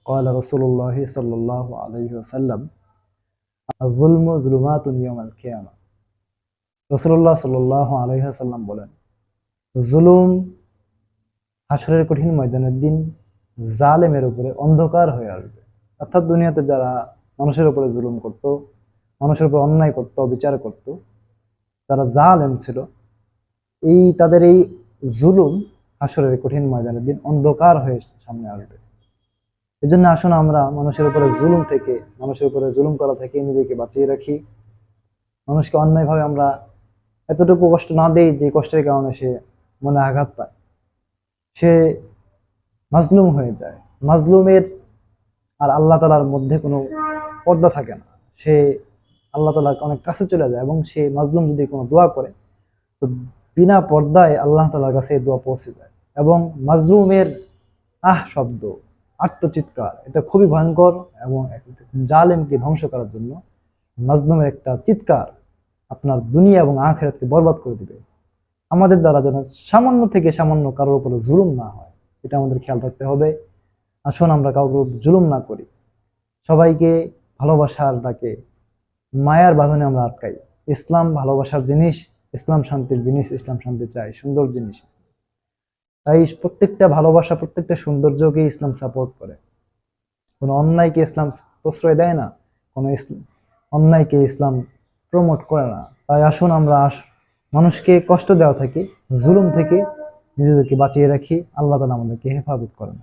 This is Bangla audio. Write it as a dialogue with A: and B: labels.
A: قال رسول الله صلى الله عليه وسلم الظلم ظلمات يوم القيامة। রাসূলুল্লাহ সাল্লাল্লাহু আলাইহি ওয়াসাল্লাম বলেন, জুলুম হাসরের কঠিন ময়দানের দিন জালেমের উপরে অন্ধকার হয়ে আসবে। অর্থাৎ দুনিয়াতে যারা মানুষের উপরে জুলুম করত, মানুষের উপর অন্যায় করত, বিচার করত, যারা জালেম ছিল, তাদের এই জুলুম হাসরের কঠিন ময়দানের দিন অন্ধকার হয়ে সামনে আসবে। এই জন্য আসুন আমরা মানুষের উপরে জুলুম করা থেকে নিজেকে বাঁচিয়ে রাখি। মানুষকে অন্যায়ভাবে আমরা এতটুকু কষ্ট না দেই যে কষ্টের কারণে সে মনে আঘাত পায়, সে মাজলুম হয়ে যায়। মাজলুমের আর আল্লাহ তাআলার মধ্যে কোনো পর্দা থাকে না, সে আল্লাহ তাআলার অনেক কাছে চলে যায় এবং সে মাজলুম যদি কোনো দোয়া করে তো বিনা পর্দায় আল্লাহ তাআলার কাছে দোয়া পৌঁছে যায়। এবং মাজলুমের শব্দ, আত্মচিৎকার, এটা খুবই ভয়ঙ্কর এবং জালেমকে ধ্বংস করার জন্য মাজলুমের একটা চিৎকার আপনার দুনিয়া এবং আখিরাতকে বরবাদ করে দিবে। আমাদের দ্বারা যেন সামান্য থেকে সামান্য কারোর উপরে জুলুম না হয়, এটা আমাদের খেয়াল রাখতে হবে। আসুন আমরা কাউকে জুলুম না করি, সবাইকে ভালোবাসার ডাকে, মায়ার বাঁধনে আমরা আটকাই। ইসলাম ভালোবাসার জিনিস, ইসলাম শান্তির জিনিস, ইসলাম শান্তি চাই, সুন্দর জিনিস। তাই প্রত্যেকটা ভালোবাসা, প্রত্যেকটা সৌন্দর্যকে ইসলাম সাপোর্ট করে। কোনো অন্যায়কে ইসলাম প্রশ্রয় দেয় না, কোনো অন্যায়কে ইসলাম প্রমোট করে না। তাই আসুন আমরা মানুষকে কষ্ট দেওয়া থেকে, জুলুম থেকে নিজেদেরকে বাঁচিয়ে রাখি। আল্লাহ তাআলা আমাদেরকে হেফাজত করেন।